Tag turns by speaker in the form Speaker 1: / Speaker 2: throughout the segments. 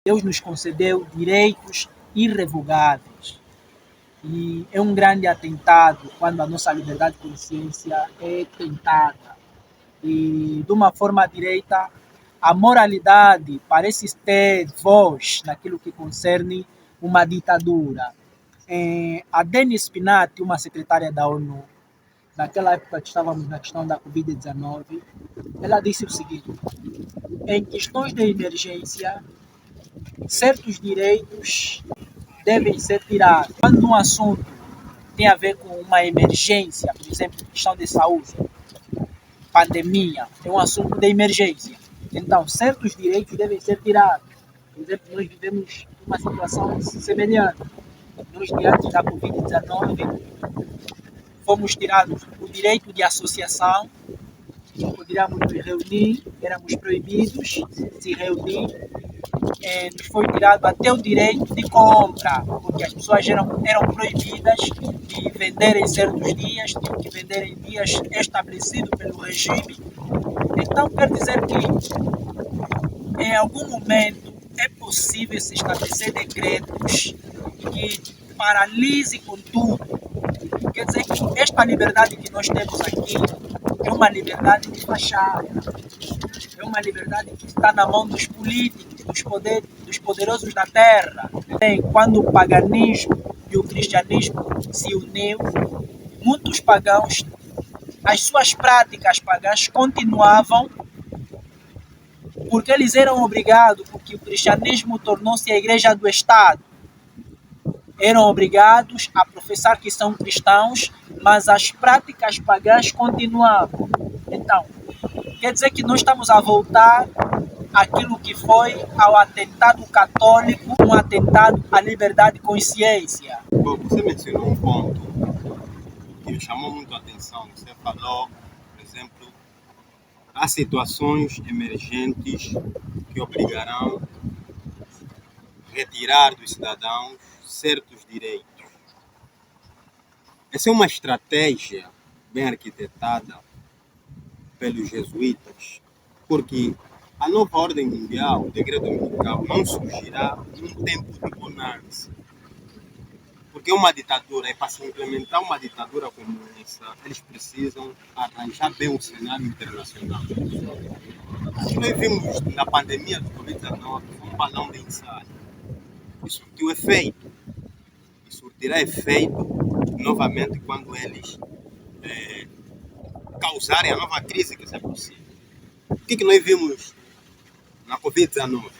Speaker 1: Deus nos concedeu direitos irrevogáveis. E é um grande atentado quando a nossa liberdade de consciência é tentada. E, de uma forma direita, a moralidade parece ter voz naquilo que concerne uma ditadura. A Deni Spinati, uma secretária da ONU, naquela época que estávamos na questão da Covid-19, ela disse o seguinte: em questões de emergência, certos direitos devem ser tirados. Quando um assunto tem a ver com uma emergência, por exemplo, questão de saúde, pandemia, é um assunto de emergência. Então, certos direitos devem ser tirados. Por exemplo, nós vivemos uma situação semelhante. Nós, diante da Covid-19, fomos tirados o direito de associação, não poderíamos nos reunir, éramos proibidos de se reunir, nos foi tirado até o direito de compra, porque as pessoas eram proibidas de vender em certos dias, tinham que vender em dias estabelecidos pelo regime. Então, quer dizer que em algum momento é possível se estabelecer decretos que paralise com tudo. Quer dizer que esta liberdade que nós temos aqui é uma liberdade de fachada, é uma liberdade que está na mão dos políticos, dos poderosos da terra. Quando o paganismo e o cristianismo se uniu, muitos pagãos, as suas práticas pagãs continuavam porque eles eram obrigados, porque o cristianismo tornou-se a igreja do Estado. Eram obrigados a professar que são cristãos, mas as práticas pagãs continuavam. Então, quer dizer que nós estamos a voltar àquilo que foi ao atentado católico, um atentado à liberdade de consciência.
Speaker 2: Bom, você mencionou um ponto que me chamou muito a atenção. Você falou, por exemplo, há situações emergentes que obrigarão a retirar dos cidadãos certos direitos. Essa é uma estratégia bem arquitetada pelos jesuítas, porque a nova ordem mundial, o decreto dominical, não surgirá num tempo de bonança. Porque uma ditadura, e para se implementar uma ditadura como essa, eles precisam arranjar bem o cenário internacional. O que nós vimos na pandemia do Covid-19 foi um balão de ensaio. E surtiu efeito. E surtirá efeito novamente quando eles causarem a nova crise que se aproxima. O que nós vimos na Covid-19?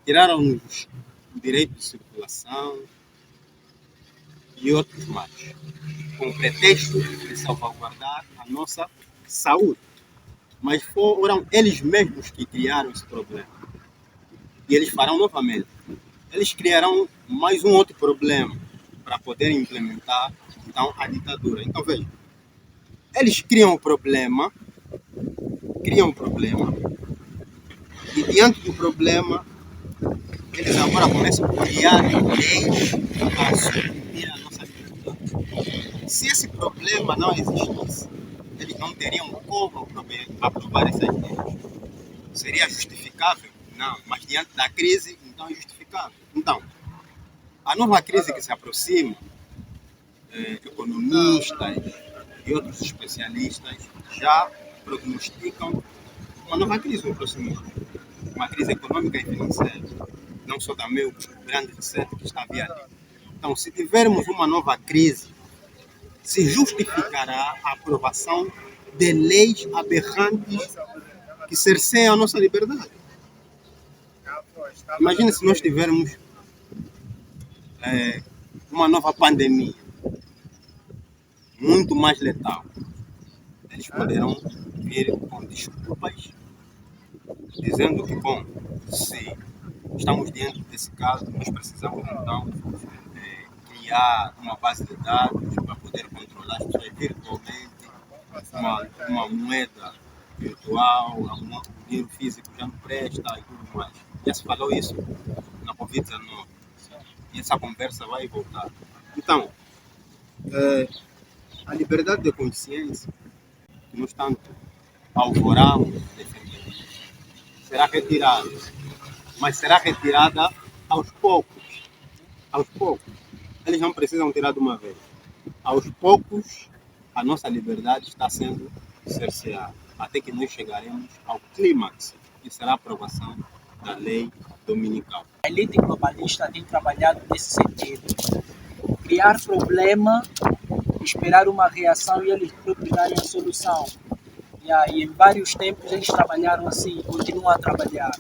Speaker 2: Tiraram-nos o direito de circulação e outros mais, com o pretexto de salvaguardar a nossa saúde. Mas foram eles mesmos que criaram esse problema. E eles farão novamente. Eles criarão mais um outro problema para poderem implementar então, a ditadura. Então, veja, eles criam um problema, e diante do problema, eles agora começam a criar leis para suprimir a nossa liberdade. Se esse problema não existisse, eles não teriam como aprovar essas leis. Seria justificável? Não, mas diante da crise, então é justificável. Então, a nova crise que se aproxima, economistas e outros especialistas já prognosticam uma nova crise no próximo ano. Uma crise econômica e financeira. Não só também o grande reset que está a vir ali. Então, se tivermos uma nova crise, se justificará a aprovação de leis aberrantes que cerceiam a nossa liberdade. Imagina se nós tivermos uma nova pandemia, muito mais letal. Eles poderão vir com desculpas, dizendo que, bom, se estamos diante desse caso, nós precisamos, então, criar uma base de dados para poder controlar as pessoas virtualmente, uma moeda virtual, o dinheiro físico já não presta e tudo mais. Já se falou isso na Covid-19. E essa conversa vai voltar. Então, a liberdade de consciência, que nós tanto alvoramos, defendemos, será retirada. Mas será retirada aos poucos. Aos poucos. Eles não precisam tirar de uma vez. Aos poucos, a nossa liberdade está sendo cerceada. Até que nós chegaremos ao clímax, que será a aprovação da lei dominical.
Speaker 1: A elite globalista tem trabalhado nesse sentido. Criar problema, esperar uma reação e eles próprios darem a solução. E aí, em vários tempos eles trabalharam assim, continuam a trabalhar.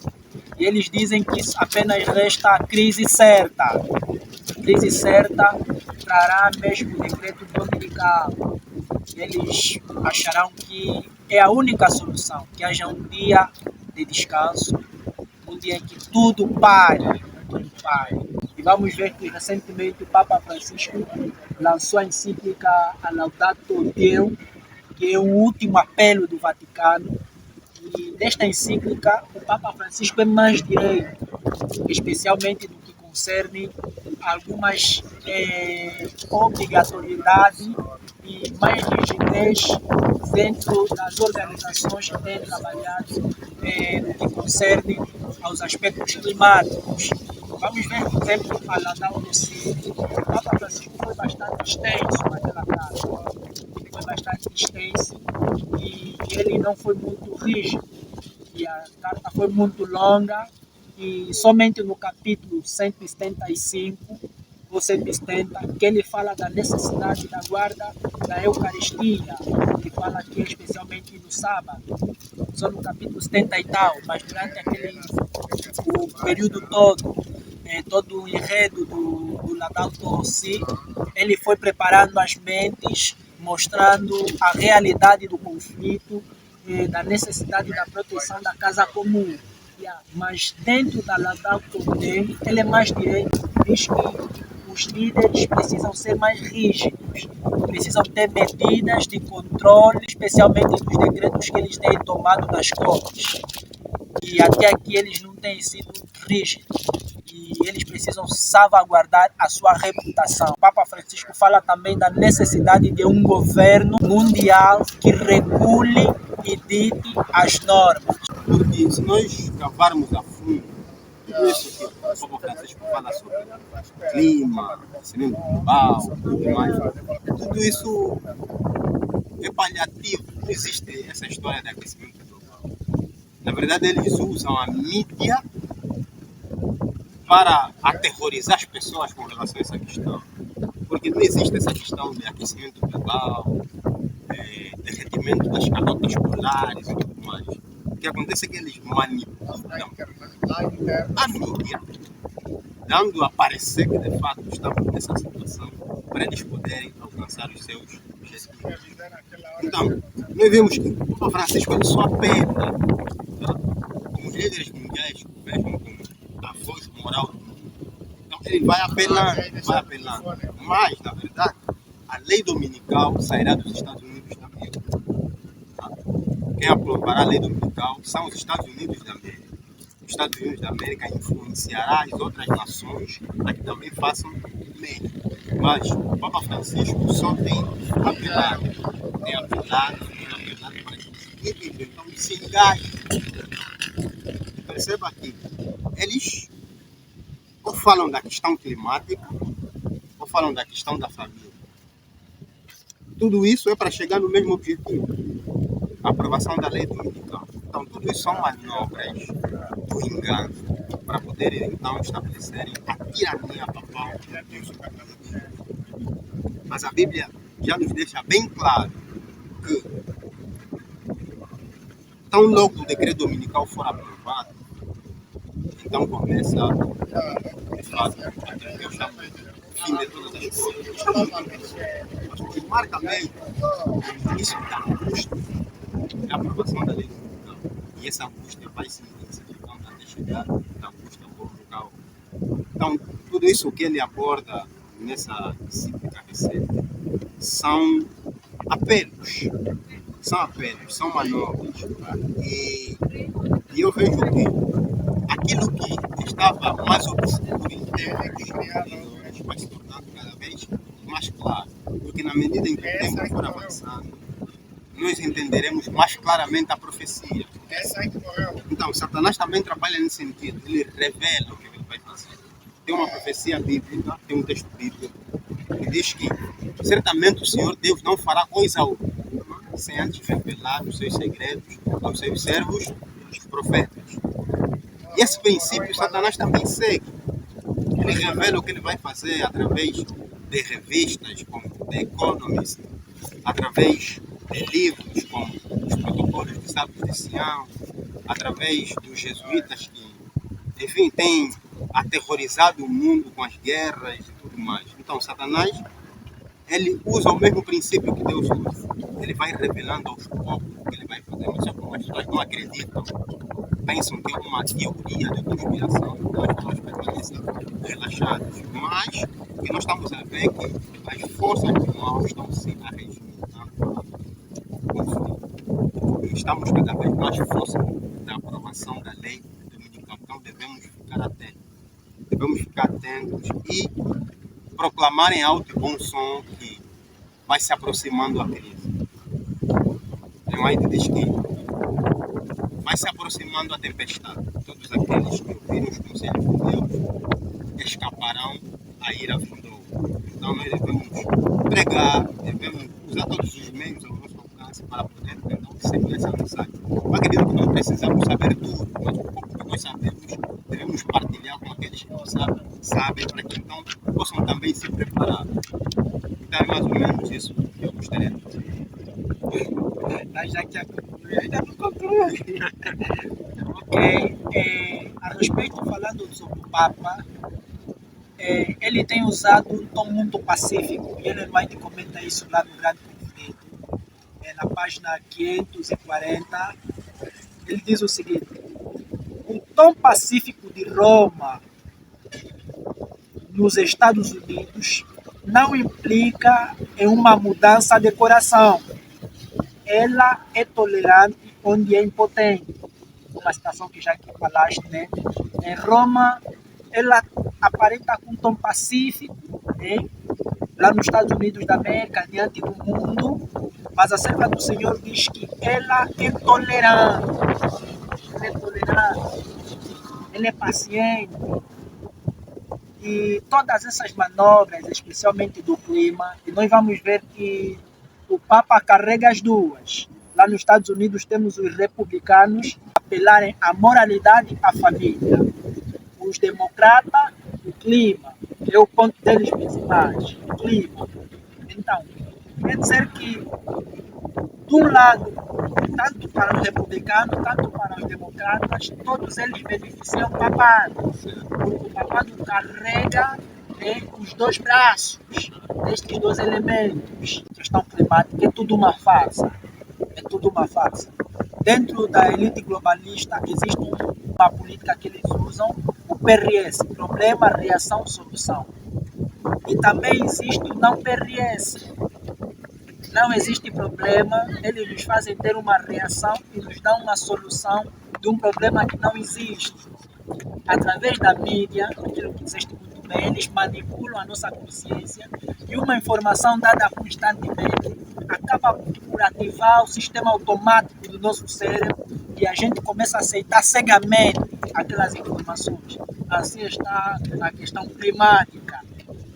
Speaker 1: E eles dizem que apenas resta a crise certa. A crise certa trará mesmo o decreto dominical. Eles acharão que é a única solução, que haja um dia de descanso, um dia em que tudo pare. E vamos ver que recentemente o Papa Francisco lançou a encíclica a Laudato Deum, que é o último apelo do Vaticano. E nesta encíclica, o Papa Francisco é mais direito, especialmente no que concerne algumas obrigatoriedades e mais rigidez dentro das organizações que têm trabalhado no que concerne aos aspectos climáticos. Vamos ver, por exemplo, a Laudato Si. O Papa Francisco foi bastante extenso naquela carta. Foi bastante extenso e ele não foi muito rígido. E a carta foi muito longa e somente no capítulo 175 ou 170 que ele fala da necessidade da guarda da Eucaristia, que fala aqui especialmente no sábado, só no capítulo 70 e tal, mas durante o período todo, todo o enredo do Laudato Si, ele foi preparando as mentes, mostrando a realidade do conflito, da necessidade da proteção da casa comum. Mas dentro da Laudato Deum, ele é mais direito, diz que os líderes precisam ser mais rígidos, precisam ter medidas de controle, especialmente dos decretos que eles têm tomado nas COPs. E até aqui eles não têm sido rígidos. E eles precisam salvaguardar a sua reputação. O Papa Francisco fala também da necessidade de um governo mundial que regule e dite as normas.
Speaker 2: Porque se nós cavarmos a fundo, tudo isso que o Papa Francisco fala sobre clima, aquecimento global, tudo mais, tudo isso é paliativo. Não existe essa história de aquecimento global. Na verdade, eles usam a mídia para aterrorizar as pessoas com relação a essa questão. Porque não existe essa questão de aquecimento global, derretimento das calotas polares e tudo mais. O que acontece é que eles manipulam a mídia, dando a parecer que de fato estamos nessa situação para eles poderem alcançar os seus objetivos. Então, nós vemos que o Papa Francisco ele só apela, como os líderes mundiais, mesmo como a voz moral do mundo. Então, ele vai apelando. Mas, na verdade, a lei dominical sairá dos Estados Unidos da América. Quem aprovará a lei dominical são os Estados Unidos da América. Os Estados Unidos da América influenciará as outras nações para que também façam lei. Mas o Papa Francisco só tem apelado para que os líderes então se engajem. Perceba que eles ou falam da questão climática ou falam da questão da família. Tudo isso é para chegar no mesmo objetivo, a aprovação da lei dominical. Então, tudo isso são manobras do engano para poderem, então, estabelecerem a tirania papal. Mas a Bíblia já nos deixa bem claro que, tão logo o decreto dominical for aprovado, então começa, de fato, aquilo que eu chamo de fim de todas as coisas. Mas que marca mesmo o início da angústia é a aprovação da lei dominical. E essa angústia vai se intensificando até chegar da angústia local. Então, tudo isso que ele aborda nessa encíclica recente são apelos, são manobras. E eu vejo que aquilo que estava mais obscuro em termos vai se tornando cada vez mais claro, porque na medida em que o tempo for avançando, nós entenderemos mais claramente a profecia. Então, Satanás também trabalha nesse sentido. Ele revela o que ele vai fazer. Tem uma profecia bíblica, tem um texto bíblico que diz que certamente o Senhor Deus não fará coisa alguma sem antes revelar os seus segredos aos seus servos, os profetas. E esse princípio Satanás também segue. Ele revela o que ele vai fazer através de revistas como The Economist, através de livros como os Protocolos dos Sábios de Sião, através dos jesuítas que, enfim, têm aterrorizado o mundo com as guerras e tudo mais. Então, Satanás, ele usa o mesmo princípio que Deus usa. Ele vai revelando aos poucos o que ele vai fazer, mas só como as pessoas não acreditam, pensam que é uma teoria de conspiração, então as pessoas permanecem relaxadas. Mas o que nós estamos a ver é que as forças do mal estão se arregimentando. Estamos cada vez mais próximos da aprovação da lei dominical, então devemos ficar atentos. Devemos ficar atentos e proclamar em alto e bom som que vai se aproximando a crise. Leite diz que vai se aproximando a tempestade. Todos aqueles que ouviram os conselhos de Deus escaparão à ira vindoura. Então nós devemos pregar, devemos usar todos os meios ao nosso alcance para poder então disseminar essa mensagem. Eu acredito que não precisamos saber tudo, mas o pouco que nós sabemos devemos partilhar com aqueles que não sabem, para que então possam também se preparar. Então é mais ou menos isso que eu gostaria de dizer.
Speaker 1: Mas já que ainda não conclui. Ok. A respeito, falando sobre o Papa, ele tem usado um tom muito pacífico, e ele vai te comentar isso lá no Grande Conflito, na página 540. Ele diz o seguinte: o tom pacífico de Roma nos Estados Unidos não implica em uma mudança de coração. Ela é tolerante onde é impotente. Uma situação que já aqui falaste, né? Em Roma, ela aparenta com um tom pacífico, né? Lá nos Estados Unidos da América, diante do mundo, mas a serva do Senhor diz que ela é tolerante. Ela é tolerante, ela é paciente. E todas essas manobras, especialmente do clima, e nós vamos ver que o Papa carrega as duas. Lá nos Estados Unidos temos os republicanos apelarem à moralidade e à família. Os democratas, o clima, que é o ponto deles principais, o clima. Então, quer dizer que, de um lado, tanto para os republicanos, tanto para os democratas, todos eles beneficiam o papado. Porque o papado carrega os dois braços destes dois elementos. A questão climática é tudo uma farsa. É tudo uma farsa. Dentro da elite globalista existe uma política que eles usam, o PRS, problema, reação, solução. E também existe o não PRS. Não existe problema, eles nos fazem ter uma reação e nos dão uma solução de um problema que não existe. Através da mídia, aquilo que disseste muito bem, eles manipulam a nossa consciência e uma informação dada constantemente acaba por ativar o sistema automático do nosso cérebro e a gente começa a aceitar cegamente aquelas informações. Assim está a questão climática.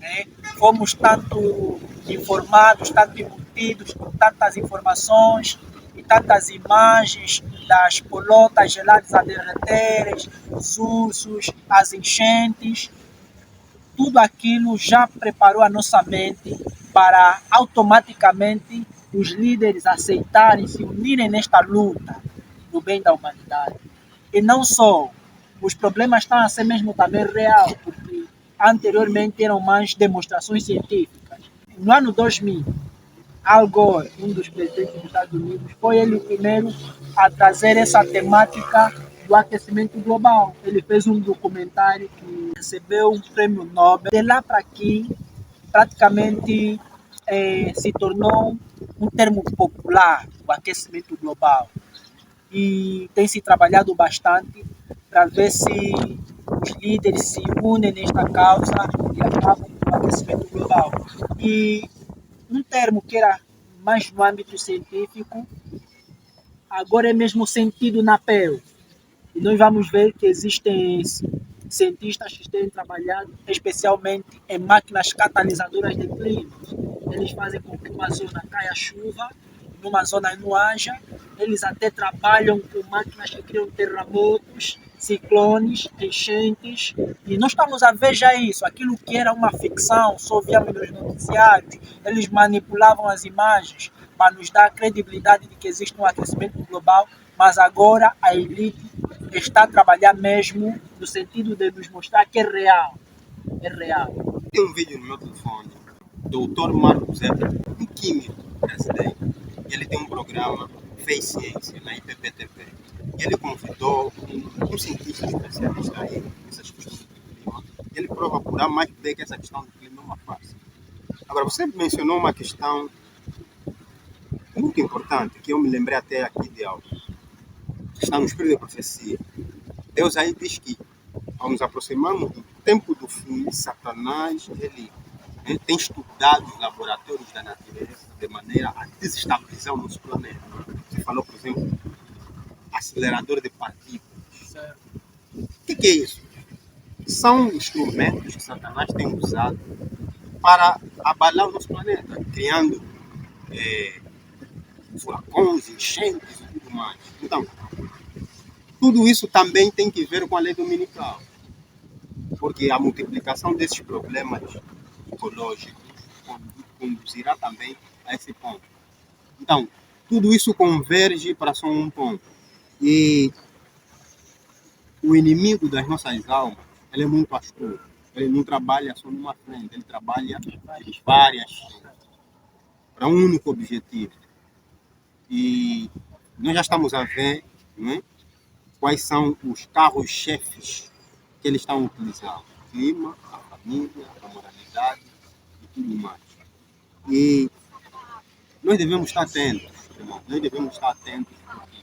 Speaker 1: Né? Fomos tanto informados, tanto embutidos com tantas informações e tantas imagens das polotas geladas a derreterem, os ursos, as enchentes. Tudo aquilo já preparou a nossa mente para automaticamente os líderes aceitarem, se unirem nesta luta do bem da humanidade. E não só, os problemas estão a ser mesmo também real, porque anteriormente eram mais demonstrações científicas. No ano 2000, Al Gore, um dos presidentes dos Estados Unidos, foi ele o primeiro a trazer essa temática do aquecimento global. Ele fez um documentário que recebeu um prêmio Nobel. De lá para aqui, praticamente se tornou um termo popular, o aquecimento global. E tem se trabalhado bastante para ver se os líderes se unem nesta causa e acabam com o aquecimento global. E um termo que era mais no âmbito científico agora é mesmo sentido na pele. E nós vamos ver que existem cientistas que têm trabalhado especialmente em máquinas catalisadoras de clima. Eles fazem com que uma zona caia chuva, numa zona não haja. Eles até trabalham com máquinas que criam terremotos, ciclones, enchentes. E nós estamos a ver já isso. Aquilo que era uma ficção, só víamos nos noticiários. Eles manipulavam as imagens para nos dar a credibilidade de que existe um aquecimento global. Mas agora a elite está a trabalhar mesmo no sentido de nos mostrar que é real. É real.
Speaker 2: Tem um vídeo no meu telefone, Dr. Marco Zebra, um químico brasileiro. Ele tem um programa Fez Ciência na IPPTV. E ele convidou um cientista especialista aí nessas questões do clima. Ele prova por A mais B que essa questão do clima é uma farsa. Agora, você mencionou uma questão muito importante, que eu me lembrei até aqui de algo. Está no espírito da profecia. Deus aí diz que, ao nos aproximarmos do tempo do fim, Satanás ele tem estudado os laboratórios da natureza de maneira a desestabilizar o nosso planeta. Você falou, por exemplo, acelerador de partículas.
Speaker 1: Certo.
Speaker 2: O que é isso? São instrumentos que Satanás tem usado para abalar o nosso planeta, criando furacões, enchentes e tudo mais. Então, tudo isso também tem que ver com a lei dominical, porque a multiplicação desses problemas ecológicos conduzirá também a esse ponto. Então, tudo isso converge para só um ponto. E o inimigo das nossas almas, ele é muito astuto. Ele não trabalha só numa frente, ele trabalha em várias frentes, para um único objetivo. E nós já estamos a ver, não é, quais são os carros-chefes que eles estão utilizando. O clima, a família, a moralidade e tudo mais. E nós devemos estar atentos, irmão. Nós devemos estar atentos porque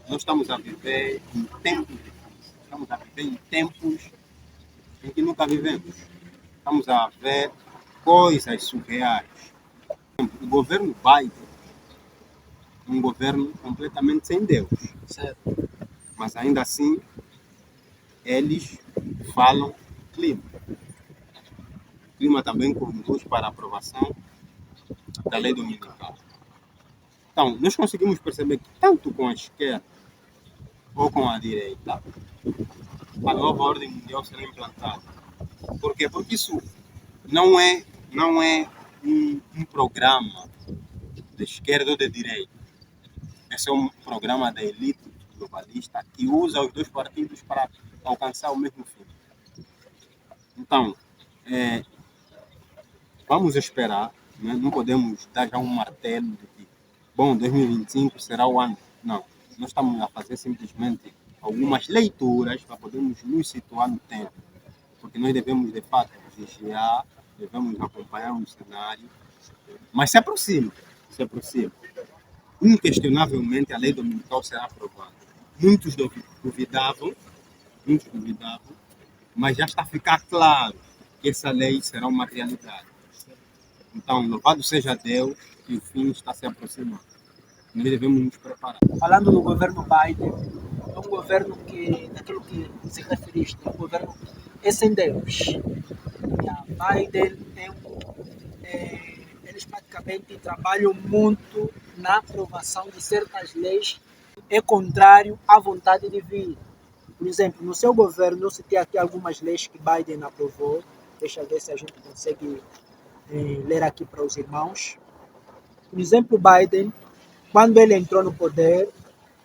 Speaker 2: nós estamos a viver em tempos difíceis. Estamos a viver em tempos em que nunca vivemos. Estamos a ver coisas surreais. O governo Biden é um governo completamente sem Deus.
Speaker 1: Certo.
Speaker 2: Mas ainda assim, eles falam clima. O clima também conduz para a aprovação da lei dominical. Então, nós conseguimos perceber que tanto com a esquerda ou com a direita, a nova ordem mundial será implantada. Por quê? Porque isso não é um programa de esquerda ou de direita. Esse é um programa da elite globalista que usa os dois partidos para alcançar o mesmo fim. Então, vamos esperar, né? Não podemos dar já um martelo de que, bom, 2025 será o ano. Não, nós estamos a fazer simplesmente algumas leituras para podermos nos situar no tempo, porque nós devemos, de fato, vigiar, devemos acompanhar um cenário, mas se aproxima, se aproxima. Inquestionavelmente a lei dominical será aprovada. Muitos duvidavam, mas já está a ficar claro que essa lei será uma realidade. Então, louvado seja Deus, que o fim está se aproximando. Nós devemos nos preparar.
Speaker 1: Falando do governo Biden, é um governo que, naquilo que se referiste, é um governo que é sem Deus. E a Biden eles praticamente trabalham muito na aprovação de certas leis é contrário à vontade divina. Por exemplo, no seu governo, eu citei aqui algumas leis que Biden aprovou. Deixa eu ver se a gente consegue ler aqui para os irmãos. Por exemplo, Biden, quando ele entrou no poder,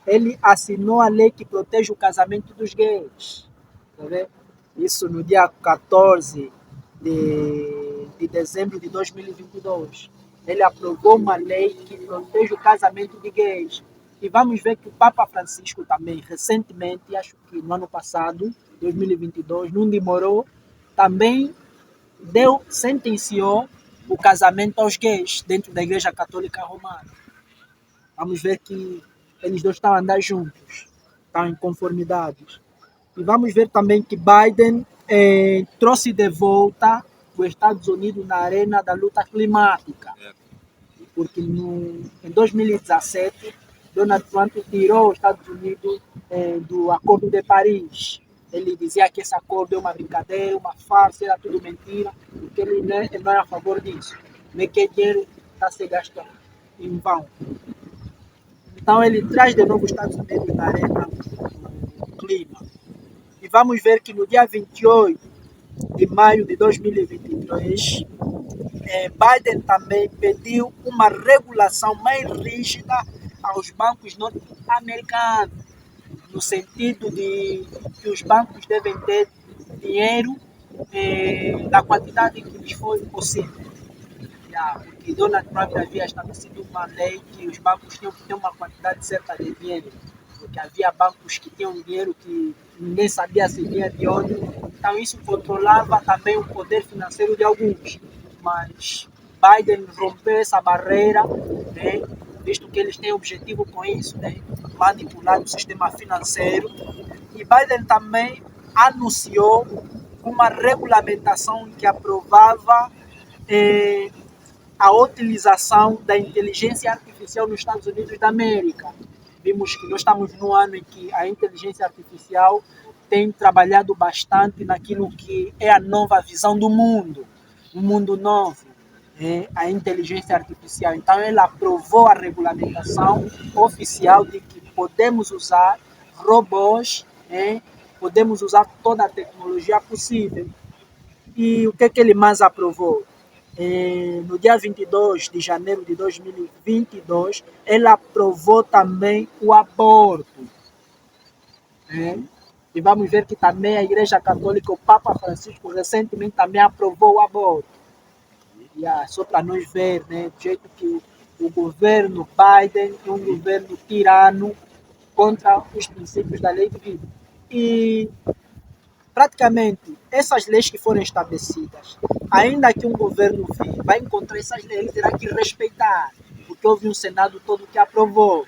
Speaker 1: ele assinou a lei que protege o casamento dos gays. Tá vendo? Isso no dia 14 de dezembro de 2022. Ele aprovou uma lei que protege o casamento de gays. E vamos ver que o Papa Francisco também, recentemente, acho que no ano passado, 2022, não demorou, também sentenciou o casamento aos gays dentro da Igreja Católica Romana. Vamos ver que eles dois estão a andar juntos, estão em conformidades. E vamos ver também que Biden trouxe de volta os Estados Unidos na arena da luta climática. Porque em 2017, Donald Trump tirou os Estados Unidos do Acordo de Paris. Ele dizia que esse acordo é uma brincadeira, uma farsa, era tudo mentira, porque ele não é a favor disso. Nem que dinheiro está se gastando em vão. Então ele traz de novo os Estados Unidos na arena do clima. E vamos ver que no dia 28 de maio de 2023, Biden também pediu uma regulação mais rígida aos bancos norte-americanos, no sentido de que os bancos devem ter dinheiro da quantidade que lhes for possível. Porque Donald Trump havia estabelecido uma lei que os bancos tinham que ter uma quantidade certa de dinheiro, porque havia bancos que tinham dinheiro que ninguém sabia se vinha de onde, então isso controlava também o poder financeiro de alguns. Mas Biden rompeu essa barreira, né, visto que eles têm objetivo com isso, né, manipular o sistema financeiro. E Biden também anunciou uma regulamentação que aprovava a utilização da inteligência artificial nos Estados Unidos da América. Vimos que nós estamos num ano em que a inteligência artificial tem trabalhado bastante naquilo que é a nova visão do mundo, um mundo novo, a inteligência artificial. Então ela aprovou a regulamentação oficial de que podemos usar robôs, podemos usar toda a tecnologia possível. E o que ele mais aprovou? No dia 22 de janeiro de 2022, ela aprovou também o aborto. E vamos ver que também a Igreja Católica, o Papa Francisco, recentemente também aprovou o aborto. Só para nós ver, né, do jeito que o governo Biden é um governo tirano contra os princípios da lei de vida. E praticamente, essas leis que foram estabelecidas, ainda que um governo venha, vai encontrar essas leis, ele terá que respeitar, porque houve um Senado todo que aprovou.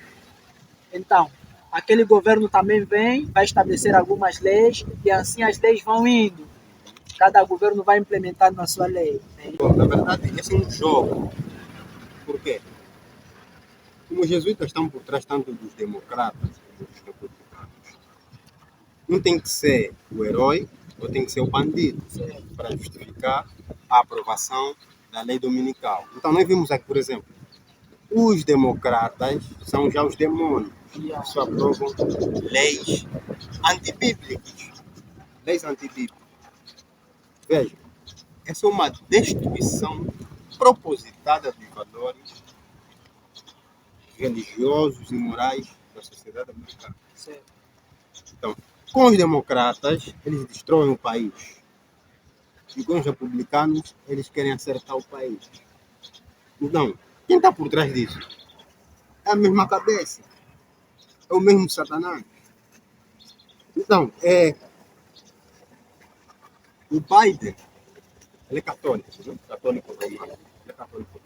Speaker 1: Então, aquele governo também vem, vai estabelecer algumas leis, e assim as leis vão indo. Cada governo vai implementando a sua lei.
Speaker 2: Bom, na verdade, esse é um jogo. Por quê? Como os jesuítas estão por trás tanto dos democratas como dos republicanos, um tem que ser o herói ou tem que ser o bandido para justificar a aprovação da lei dominical. Então, nós vimos aqui, por exemplo, os democratas são já os demônios, que só aprovam leis antibíblicas. Leis antibíblicas. Veja, essa é uma destruição propositada dos valores religiosos e morais da sociedade americana. Então, com os democratas, eles destroem o país. E com os republicanos, eles querem acertar o país. Então, quem está por trás disso? É a mesma cabeça. É o mesmo Satanás. Então, o Biden, ele é católico, né? Católico romano. Ele é católico.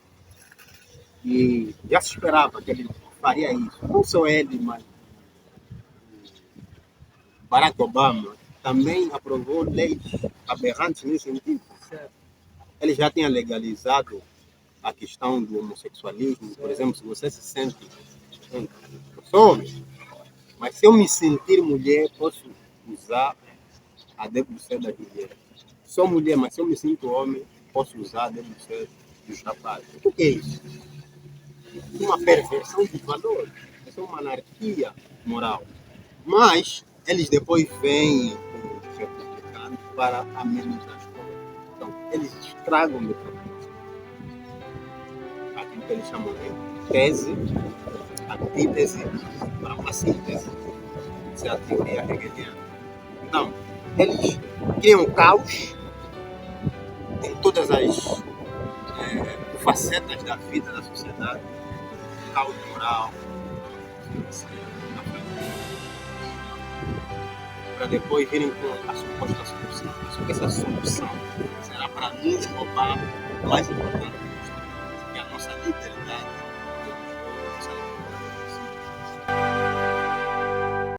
Speaker 2: E já se esperava que ele faria isso. Não só ele, mas Barack Obama também aprovou leis aberrantes nesse sentido. Ele já tinha legalizado a questão do homossexualismo. Por exemplo, se você se sente eu sou homem, mas se eu me sentir mulher, posso usar a debruçada das mulheres. Sou mulher, mas se eu me sinto homem, posso usar a debruçada dos rapazes. O que é isso? Uma perversão dos valores. Isso é uma anarquia moral. Mas eles depois vêm com os republicanos para amenizar as coisas. Então, eles estragam de propósito aquilo que eles chamam de tese, antítese, para uma síntese. Isso é a teoria hegeliana. Então, eles criam caos em todas as facetas da vida da sociedade. Caos moral, para depois virem com a suposta solução. Só que essa solução será para nos roubar o mais importante, que é a nossa liberdade